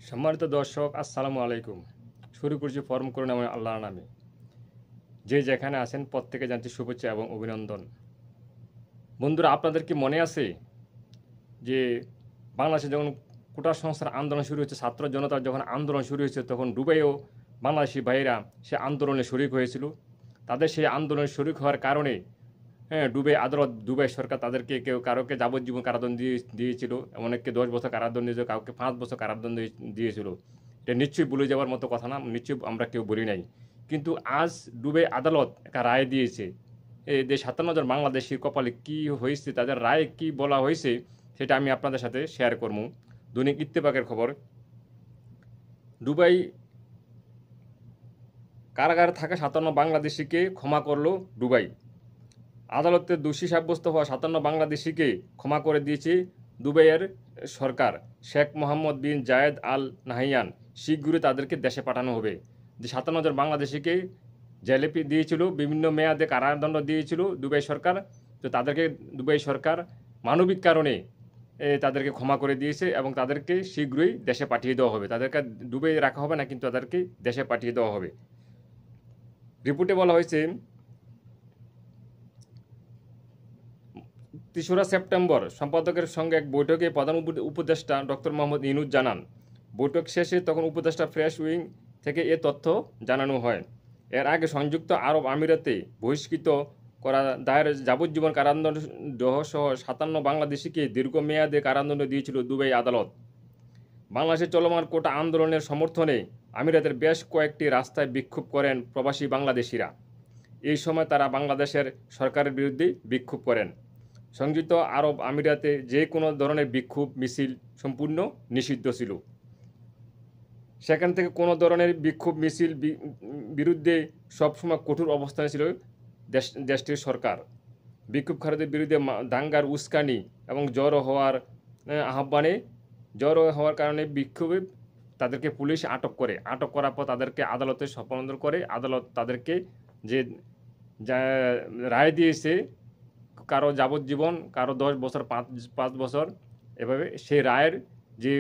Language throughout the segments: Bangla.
সম্মানিত দর্শক, আসসালামু আলাইকুম। শুরু করছি ফর্ম করুন আমার আল্লাহর নামে। যে যেখানে আছেন প্রত্যেকে জানছি শুভেচ্ছা এবং অভিনন্দন। বন্ধুরা, আপনাদের কি মনে আছে যে বাংলাদেশে যখন কোটা সংস্কার আন্দোলন শুরু হয়েছে, ছাত্র জনতার যখন আন্দোলন শুরু হয়েছে, তখন দুবাইও বাংলাদেশি ভাইয়েরা সে আন্দোলনে শরিক হয়েছিল। তাদের সেই আন্দোলনে শরিক হওয়ার কারণে দুবাই আদালত, দুবাই সরকার তাদেরকে কারোকে যাবজ্জীবন কারাদণ্ড দিয়েছিল, অনেককে 10 বছর কারাদণ্ড দিয়েছিল, কাউকে 5 বছর কারাদণ্ড দিয়েছিল। এটা নিশ্চয়ই ভুলে যাওয়ার মতো কথা না, নিশ্চয়ই আমরা কেউ বলি নাই। কিন্তু আজ দুবাই আদালত একটা রায় দিয়েছে। এই যে 57 জন বাংলাদেশির কপালে কি হয়েছে, তাদের রায় কি বলা হয়েছে, সেটা আমি আপনাদের সাথে শেয়ার করব। দৈনিক ইত্তেফাকের খবর। দুবাই কারাগারে থাকা 57 বাংলাদেশিকে ক্ষমা করল দুবাই। আদালতে দোষী সাব্যস্ত হওয়া 57 বাংলাদেশিকে ক্ষমা করে দিয়েছে দুবাইয়ের সরকার। শেখ মোহাম্মদ বিন জায়েদ আল নাহিয়ান শীঘ্রই তাদেরকে দেশে পাঠানো হবে। যে 57 জন বাংলাদেশিকে জেলে দিয়েছিল, বিভিন্ন মেয়াদে কারাদণ্ড দিয়েছিল দুবাই সরকার, তো তাদেরকে দুবাই সরকার মানবিক কারণে তাদেরকে ক্ষমা করে দিয়েছে এবং তাদেরকে শীঘ্রই দেশে পাঠিয়ে দেওয়া হবে। তাদেরকে দুবাই রাখা হবে না, কিন্তু তাদেরকে দেশে পাঠিয়ে দেওয়া হবে। রিপোর্টে বলা হয়েছে 3রা সেপ্টেম্বর সম্পাদকের সঙ্গে এক বৈঠকে প্রধান উপদেষ্টা ডক্টর মোহাম্মদ ইউনূস জানান। বৈঠক শেষে তখন উপদেষ্টা ফ্রেশ উইং থেকে এ তথ্য জানানো হয়। এর আগে সংযুক্ত আরব আমিরাতে বহিষ্কৃত করা দায়ের যাবজ্জীবন কারাদণ্ড সহ 57 বাংলাদেশিকে দীর্ঘমেয়াদে কারাদণ্ড দিয়েছিল দুবাই আদালত। বাংলাদেশে চলমান কোটা আন্দোলনের সমর্থনে আমিরাতের বেশ কয়েকটি রাস্তায় বিক্ষোভ করেন প্রবাসী বাংলাদেশিরা। এই সময় তারা বাংলাদেশের সরকারের বিরুদ্ধে বিক্ষোভ করেন। সংযুক্ত আরব আমিরাতে যে কোনো ধরনের বিক্ষোভ মিছিল সম্পূর্ণ নিষিদ্ধ ছিল। সেখান থেকে কোনো ধরনের বিক্ষোভ মিছিল বিরুদ্ধে সবসময় কঠোর অবস্থানে ছিল দেশটির সরকার। বিক্ষোভকারীদের বিরুদ্ধে দাঙ্গার উস্কানি এবং জড়ো হওয়ার কারণে বিক্ষোভে তাদেরকে পুলিশ আটক করে। আটক করার পর তাদেরকে আদালতে সোপর্দ করে। আদালত তাদেরকে যে রায় দিয়েছে, কারো যাবজ্জীবন, কারো 10 বছর, 5 বছর, এভাবে সেই রায়ের যে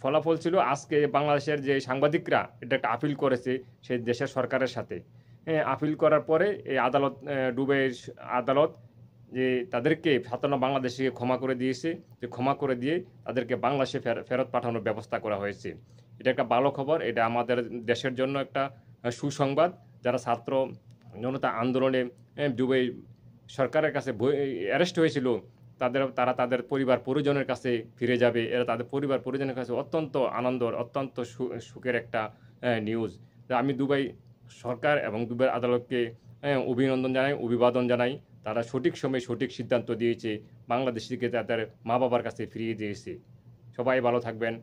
ফলাফল ছিল, আজকে বাংলাদেশের যে সাংবাদিকরা এটা একটা আপিল করেছে সেই দেশের সরকারের সাথে। আপিল করার পরে এই আদালত, দুবাইয়ের আদালত, যে তাদেরকে 57 বাংলাদেশিকে ক্ষমা করে দিয়েছে। যে ক্ষমা করে দিয়ে তাদেরকে বাংলাদেশে ফেরত পাঠানোর ব্যবস্থা করা হয়েছে। এটা একটা ভালো খবর, এটা আমাদের দেশের জন্য একটা সুসংবাদ। যারা ছাত্র জনতা আন্দোলনে দুবাই সরকারের কাছে অ্যারেস্ট হয়েছিল, তারা তাদের পরিবার পরিজনের কাছে ফিরে যাবে। এরা তাদের পরিবার পরিজনের কাছে অত্যন্ত আনন্দর, অত্যন্ত সুখের একটা নিউজ। আমি দুবাই সরকার এবং দুবাই আদালতকে অভিনন্দন জানাই, অভিবাদন জানাই। তারা সঠিক সময়ে সঠিক সিদ্ধান্ত দিয়েছে, বাংলাদেশিকে তাদের মা বাবার কাছে ফিরিয়ে দিয়েছে। সবাই ভালো থাকবেন।